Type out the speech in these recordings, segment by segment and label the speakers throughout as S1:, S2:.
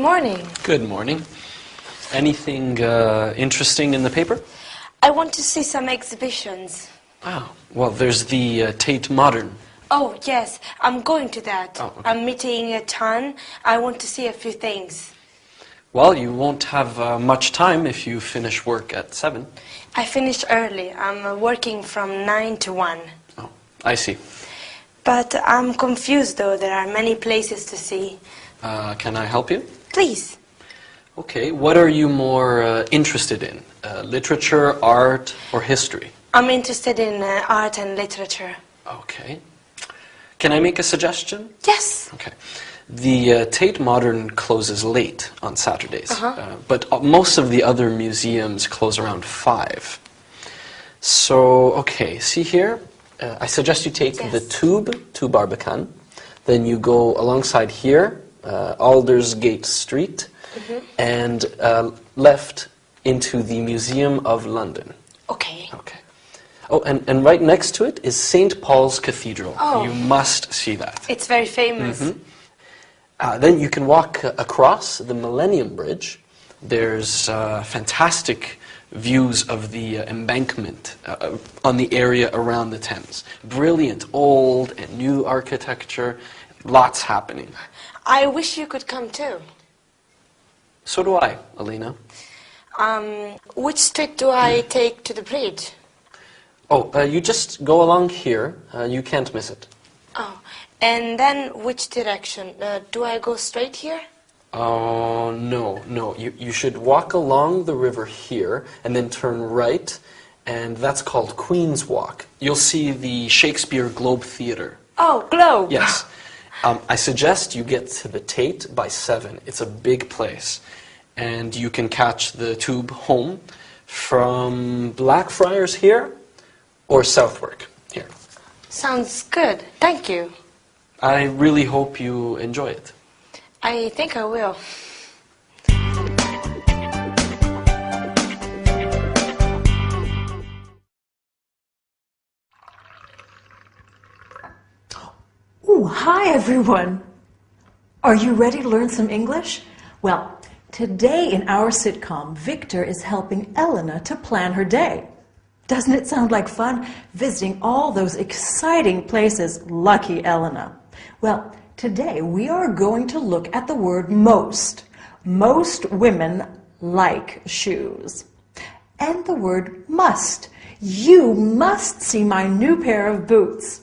S1: morning.
S2: Good morning. Anything interesting in the paper?
S1: I want to see some exhibitions.
S2: Oh, well, there's the Tate Modern.
S1: Oh, yes, I'm going to that.
S2: Oh, okay.
S1: I'm meeting a ton. I want to see a few things.
S2: Well, you won't have much time if you finish work at 7.
S1: I finish early. I'm working from 9 to 1.
S2: Oh, I see.
S1: But I'm confused, though. There are many places to see.
S2: Can I help you?
S1: Please.
S2: Okay, what are you more interested in? Literature, art, or history?
S1: I'm interested in art and literature.
S2: Okay. Can I make a suggestion?
S1: Yes.
S2: Okay. The Tate Modern closes late on Saturdays, but most of the other museums close around 5. So, okay, see here? I suggest you take the Tube Barbican, then you go alongside here, Aldersgate Street, and left into the Museum of London.
S1: Okay.
S2: Okay. Oh, and right next to it is St. Paul's Cathedral.
S1: Oh.
S2: You must see that.
S1: It's very famous.
S2: Then you can walk across the Millennium Bridge. There's fantastic views of the embankment on the area around the Thames. Brilliant old and new architecture. Lots happening.
S1: I wish you could come too.
S2: So do I, Alina.
S1: Which street do I take to the bridge?
S2: Oh, you just go along here. You can't miss it.
S1: Oh, and then which direction? Do I go straight here?
S2: Oh, no. You should walk along the river here and then turn right, and that's called Queen's Walk. You'll see the Shakespeare Globe Theatre.
S1: Oh, Globe.
S2: Yes. I suggest you get to the Tate by 7. It's a big place. And you can catch the tube home from Blackfriars here or Southwark here.
S1: Sounds good. Thank you.
S2: I really hope you enjoy it.
S1: I think I will.
S3: Ooh, hi everyone! Are you ready to learn some English? Well, today in our sitcom, Victor is helping Elena to plan her day. Doesn't it sound like fun, visiting all those exciting places? Lucky Elena. Well, today we are going to look at the word most. Most women like shoes. And the word must. You must see my new pair of boots.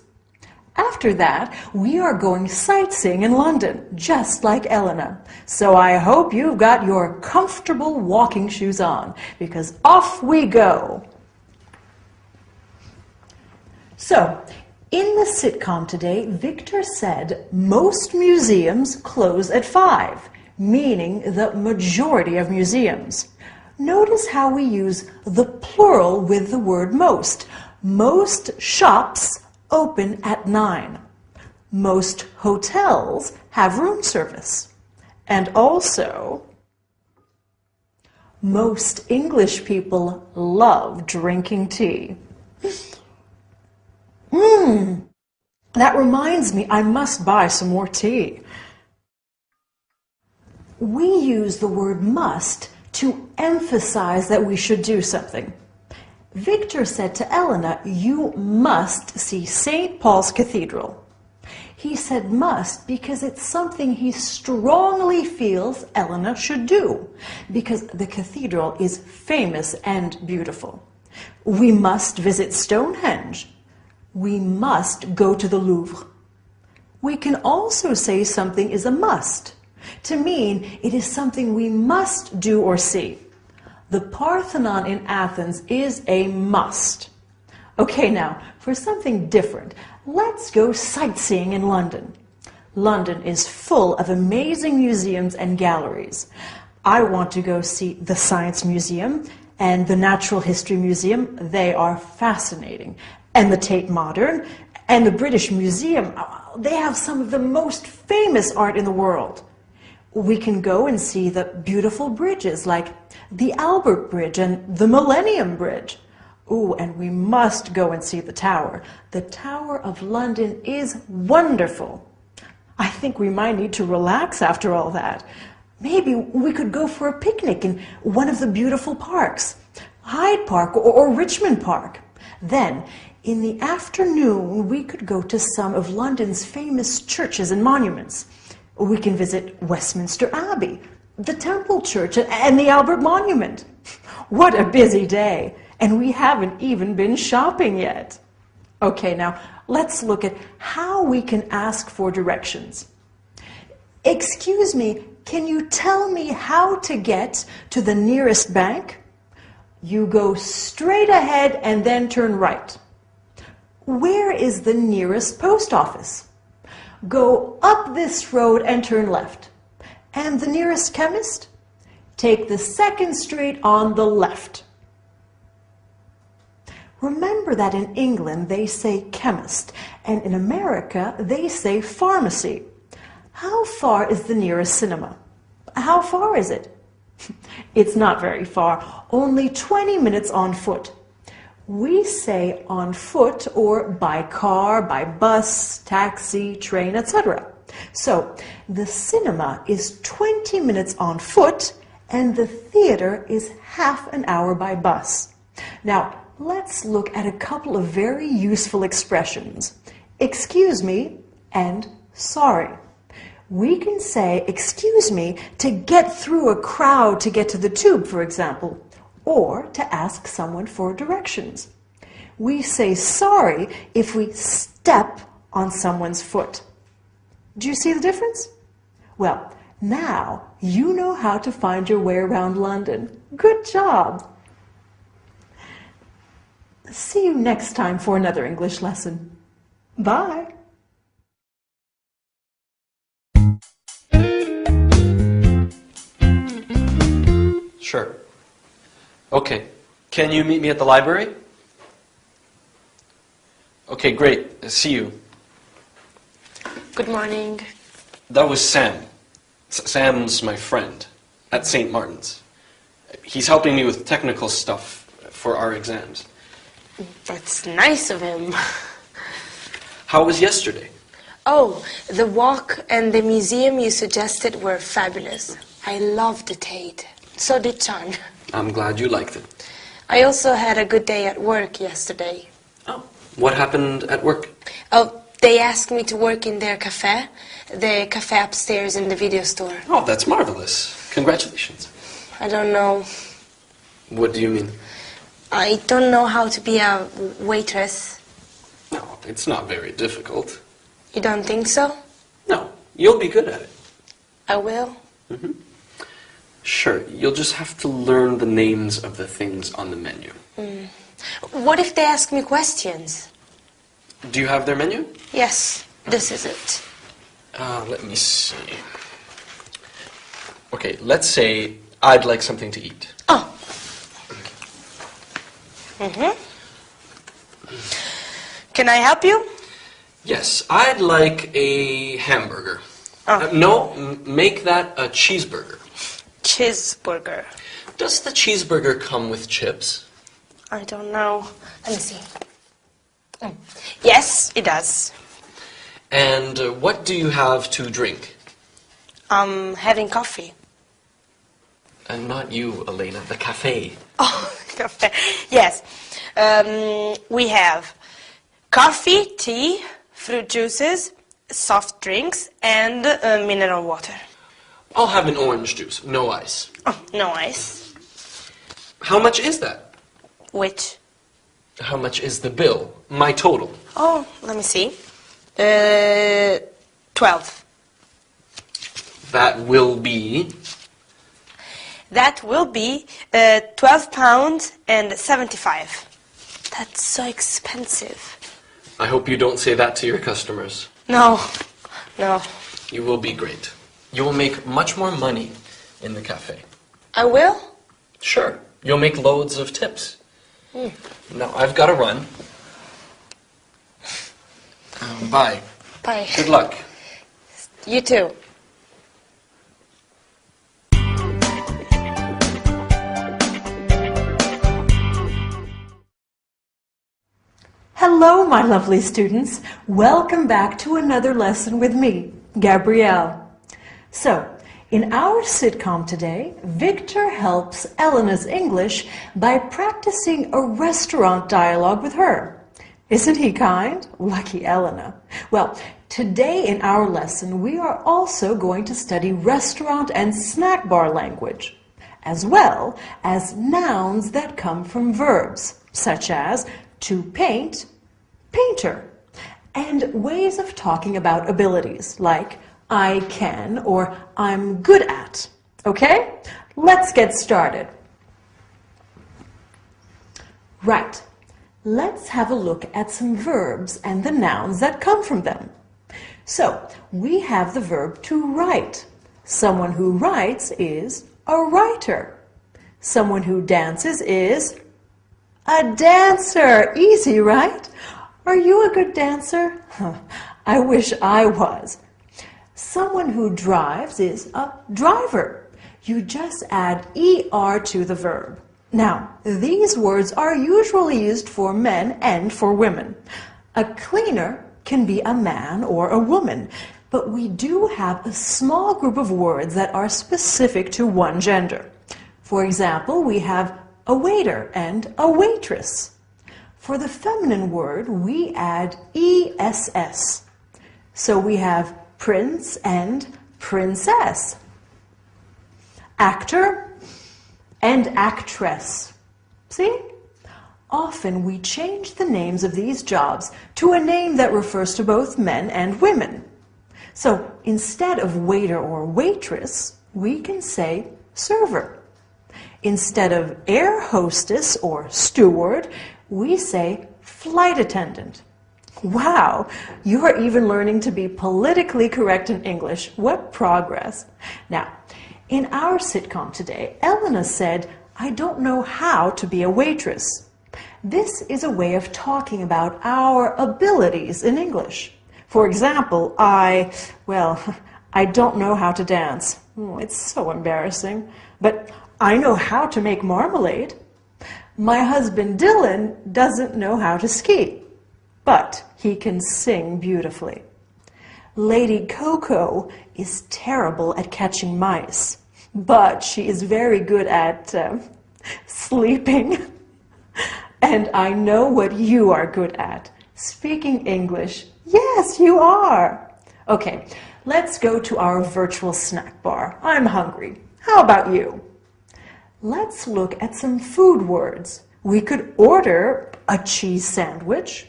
S3: After that, we are going sightseeing in London, just like Elena. So I hope you've got your comfortable walking shoes on, because off we go. So, in the sitcom today, Victor said most museums close at 5, meaning the majority of museums. Notice how we use the plural with the word most. Most shops open at 9. Most hotels have room service. And also, most English people love drinking tea. That reminds me, I must buy some more tea. We use the word must to emphasize that we should do something. Victor said to Elena, you must see St. Paul's Cathedral. He said must because it's something he strongly feels Elena should do, because the cathedral is famous and beautiful. We must visit Stonehenge. We must go to the Louvre. We can also say something is a must, to mean it is something we must do or see. The Parthenon in Athens is a must. Okay, now, for something different, let's go sightseeing in London. London is full of amazing museums and galleries. I want to go see the Science Museum and the Natural History Museum. They are fascinating. And the Tate Modern and the British Museum, they have some of the most famous art in the world. We can go and see the beautiful bridges like the Albert Bridge and the Millennium Bridge. Ooh, and we must go and see the Tower. The Tower of London is wonderful. I think we might need to relax after all that. Maybe we could go for a picnic in one of the beautiful parks, Hyde Park or Richmond Park. Then, in the afternoon, we could go to some of London's famous churches and monuments. We can visit Westminster Abbey, the Temple Church, and the Albert Monument. What a busy day! And we haven't even been shopping yet. Okay, now let's look at how we can ask for directions. Excuse me, can you tell me how to get to the nearest bank? You go straight ahead and then turn right. Where is the nearest post office? Go up this road and turn left. And the nearest chemist? Take the second street on the left. Remember that in England they say chemist, and in America they say pharmacy. How far is the nearest cinema? How far is it? It's not very far, only 20 minutes on foot. We say on foot or by car, by bus, taxi, train, etc. So the cinema is 20 minutes on foot and the theater is half an hour by bus. Now, let's look at a couple of very useful expressions. Excuse me and sorry. We can say excuse me to get through a crowd to get to the tube, for example, or to ask someone for directions. We say sorry if we step on someone's foot. Do you see the difference? Well, now you know how to find your way around London. Good job! See you next time for another English lesson. Bye!
S2: Sure. Okay. Can you meet me at the library? Okay, great. See you.
S1: Good morning.
S2: That was Sam. Sam's my friend at St. Martin's. He's helping me with technical stuff for our exams.
S1: That's nice of him.
S2: How was yesterday?
S1: Oh, the walk and the museum you suggested were fabulous. I loved the Tate. So did Chan.
S2: I'm glad you liked it.
S1: I also had a good day at work yesterday.
S2: Oh, what happened at work?
S1: Oh, they asked me to work in their cafe, the cafe upstairs in the video store.
S2: Oh, that's marvelous. Congratulations.
S1: I don't know.
S2: What do you mean?
S1: I don't know how to be a waitress.
S2: No, it's not very difficult.
S1: You don't think so?
S2: No, you'll be good at it.
S1: I will.
S2: Mm-hmm. Sure, you'll just have to learn the names of the things on the menu.
S1: What if they ask me questions?
S2: Do you have their menu?
S1: Yes, this is it.
S2: Let me see. Okay, let's say I'd like something to eat.
S1: Oh. Can I help you?
S2: Yes, I'd like a hamburger.
S1: Oh.
S2: No, make that a cheeseburger.
S1: Cheeseburger.
S2: Does the cheeseburger come with chips?
S1: I don't know. Let me see. Yes, it does.
S2: And what do you have to drink?
S1: Having coffee.
S2: And not you, Elena, the cafe.
S1: Oh, coffee. Yes. We have coffee, tea, fruit juices, soft drinks, and mineral water.
S2: I'll have an orange juice, no ice.
S1: Oh, no ice.
S2: How much is that?
S1: Which?
S2: How much is the bill? My total.
S1: Oh, let me see. 12.
S2: That will be...
S1: That will be £12.75. That's so expensive.
S2: I hope you don't say that to your customers.
S1: No, no.
S2: You will be great. You will make much more money in the cafe.
S1: I will?
S2: Sure. You'll make loads of tips. Now, I've got to run. Bye.
S1: Bye.
S2: Good luck.
S1: You too.
S3: Hello, my lovely students. Welcome back to another lesson with me, Gabrielle. So, In our sitcom today, Victor helps Elena's English by practicing a restaurant dialogue with her. Isn't he kind? Lucky Elena. Well, today in our lesson, we are also going to study restaurant and snack bar language, as well as nouns that come from verbs, such as to paint, painter, and ways of talking about abilities, like I can or I'm good at. Okay? Let's get started. Right. Let's have a look at some verbs and the nouns that come from them. So, we have the verb to write. Someone who writes is a writer. Someone who dances is a dancer. Easy, right? Are you a good dancer? I wish I was. Someone who drives is a driver. You just add ER to the verb. Now, these words are usually used for men and for women. A cleaner can be a man or a woman, but we do have a small group of words that are specific to one gender. For example, we have a waiter and a waitress. For the feminine word, we add ESS. So we have prince and princess, actor and actress. See? Often we change the names of these jobs to a name that refers to both men and women. So instead of waiter or waitress, we can say server. Instead of air hostess or steward, we say flight attendant. Wow, you are even learning to be politically correct in English. What progress. Now, in our sitcom today, Elena said, I don't know how to be a waitress. This is a way of talking about our abilities in English. For example, I don't know how to dance. Oh, it's so embarrassing. But I know how to make marmalade. My husband Dylan doesn't know how to ski, but he can sing beautifully. Lady Coco is terrible at catching mice, but she is very good at sleeping. And I know what you are good at, speaking English. Yes, you are. Okay, let's go to our virtual snack bar. I'm hungry. How about you? Let's look at some food words. We could order a cheese sandwich,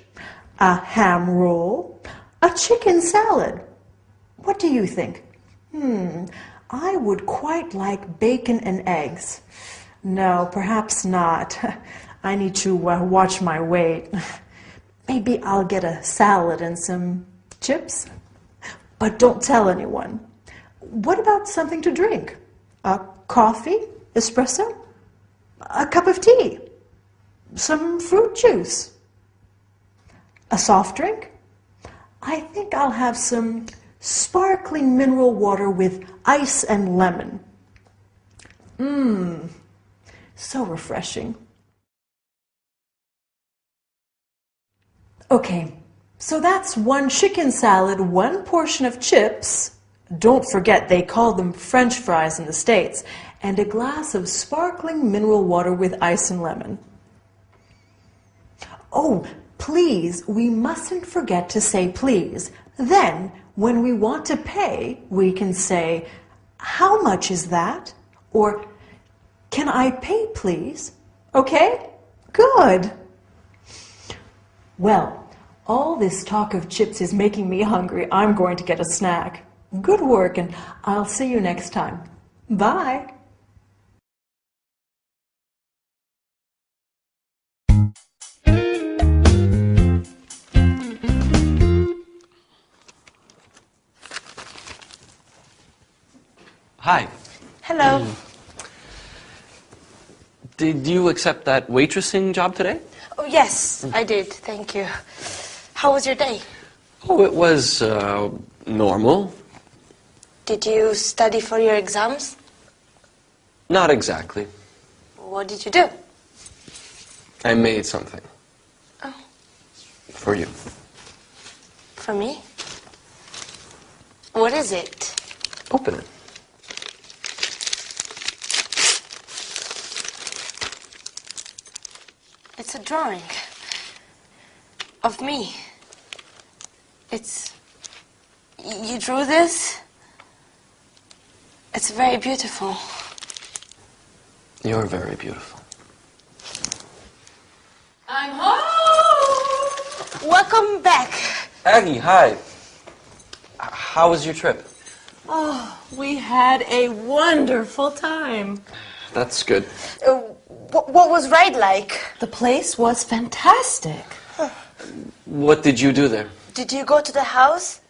S3: a ham roll, a chicken salad. What do you think? I would quite like bacon and eggs. No, perhaps not. I need to watch my weight. Maybe I'll get a salad and some chips. But don't tell anyone. What about something to drink? A coffee? Espresso? A cup of tea? Some fruit juice? A soft drink? I think I'll have some sparkling mineral water with ice and lemon. So refreshing. Okay, so that's one chicken salad, one portion of chips. Don't forget they call them French fries in the States. And a glass of sparkling mineral water with ice and lemon. Oh, please, we mustn't forget to say please. Then, when we want to pay, we can say, how much is that? Or, can I pay, please? Okay? Good. Well, all this talk of chips is making me hungry. I'm going to get a snack. Good work, and I'll see you next time. Bye.
S2: Hi.
S1: Hello.
S2: Did you accept that waitressing job today?
S1: Oh, yes, I did. Thank you. How was your day?
S2: Oh, it was normal.
S1: Did you study for your exams?
S2: Not exactly.
S1: What did you do?
S2: I made something.
S1: Oh.
S2: For you.
S1: For me? What is it?
S2: Open it.
S1: It's a drawing of me. You drew this? It's very beautiful.
S2: You're very beautiful.
S1: I'm home! Welcome back.
S2: Aggie, hi. How was your trip?
S3: Oh, we had a wonderful time.
S2: That's good.
S1: What was ride like?
S3: The place was fantastic.
S2: What did you do there?
S1: Did you go to the house?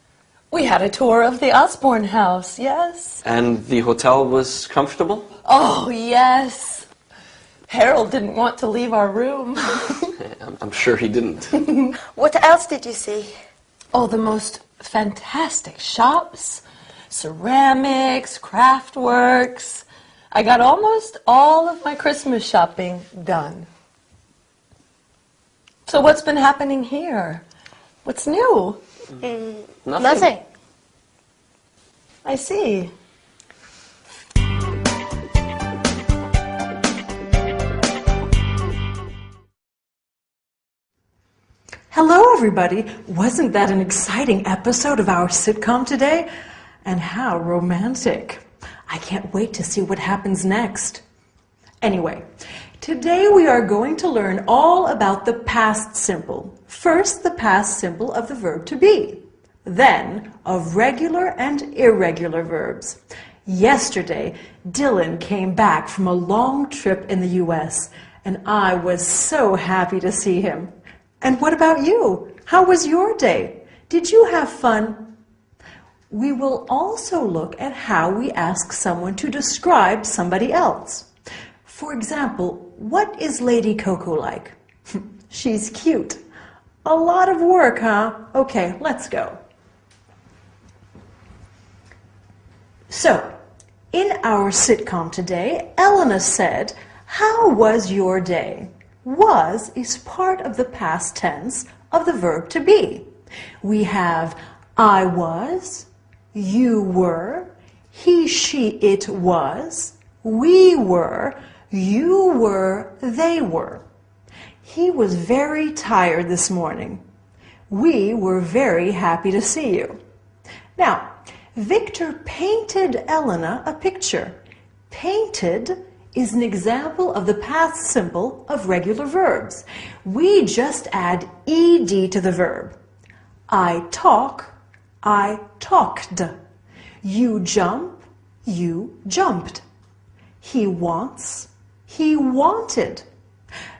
S3: We had a tour of the Osborne house, yes.
S2: And the hotel was comfortable?
S3: Oh, yes. Harold didn't want to leave our room.
S2: I'm sure he didn't.
S1: What else did you see?
S3: Oh, the most fantastic shops, ceramics, craft works. I got almost all of my Christmas shopping done. So what's been happening here? What's new?
S1: Nothing.
S3: I see. Hello, everybody. Wasn't that an exciting episode of our sitcom today? And how romantic. I can't wait to see what happens next. Anyway, today we are going to learn all about the past simple. First, the past simple of the verb to be. Then, of regular and irregular verbs. Yesterday, Dylan came back from a long trip in the US, and I was so happy to see him. And what about you? How was your day? Did you have fun? We will also look at how we ask someone to describe somebody else. For example, what is Lady Coco like? She's cute. A lot of work, huh? Okay, let's go. So, in our sitcom today, Elena said, "How was your day?" Was is part of the past tense of the verb to be. We have I was, you were, he, she, it was, we were, you were, they were. He was very tired this morning. We were very happy to see you. Now, Victor painted Elena a picture. Painted is an example of the past simple of regular verbs. We just add ed to the verb. I talk, I talked. You jump, you jumped. He wants, he wanted.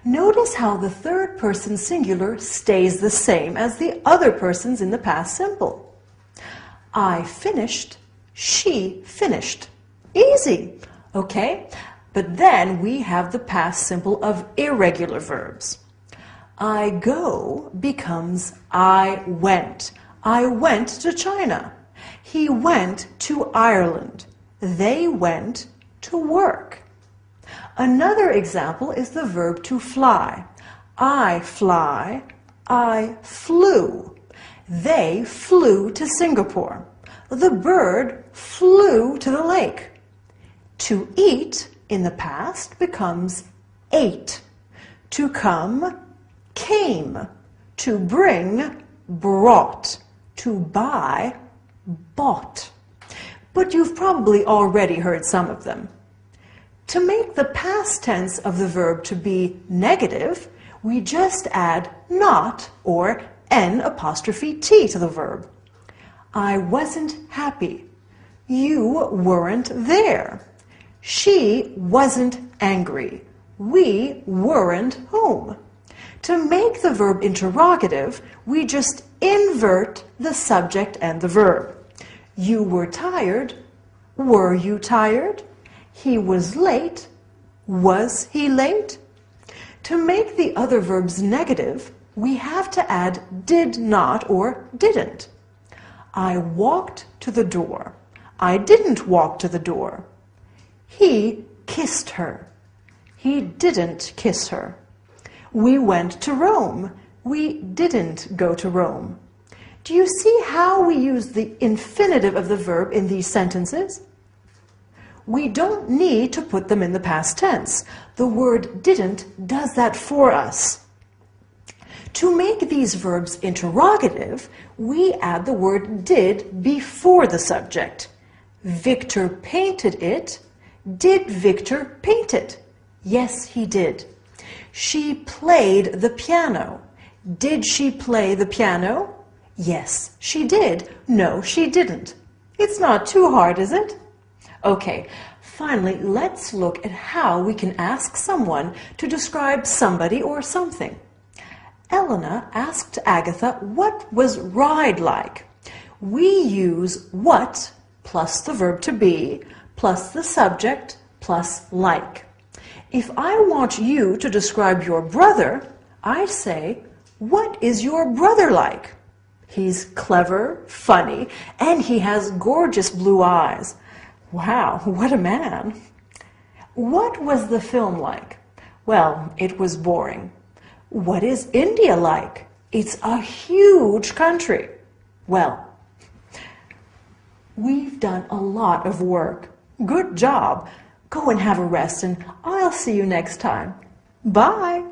S3: Notice how the third person singular stays the same as the other persons in the past simple. I finished, she finished. Easy, okay? But then we have the past simple of irregular verbs. I go becomes I went. I went to China. He went to Ireland. They went to work. Another example is the verb to fly. I fly, I flew. They flew to Singapore. The bird flew to the lake. To eat in the past becomes ate. To come, came. To bring, brought. To buy, bought. But you've probably already heard some of them. To make the past tense of the verb to be negative, we just add not or N''T to the verb. I wasn't happy. You weren't there. She wasn't angry. We weren't home. To make the verb interrogative, we just invert the subject and the verb. You were tired. Were you tired? He was late. Was he late? To make the other verbs negative, we have to add did not or didn't. I walked to the door. I didn't walk to the door. He kissed her. He didn't kiss her. We went to Rome. We didn't go to Rome. Do you see how we use the infinitive of the verb in these sentences? We don't need to put them in the past tense. The word didn't does that for us. To make these verbs interrogative, we add the word did before the subject. Victor painted it. Did Victor paint it? Yes, he did. She played the piano. Did she play the piano? Yes, she did. No, she didn't. It's not too hard, is it? Okay, finally, let's look at how we can ask someone to describe somebody or something. Elena asked Agatha what was ride like. We use what plus the verb to be plus the subject plus like. If I want you to describe your brother, I say, what is your brother like? He's clever, funny, and he has gorgeous blue eyes. Wow, what a man. What was the film like? Well, it was boring. What is India like? It's a huge country. Well, we've done a lot of work. Good job. Go and have a rest, and I'll see you next time. Bye.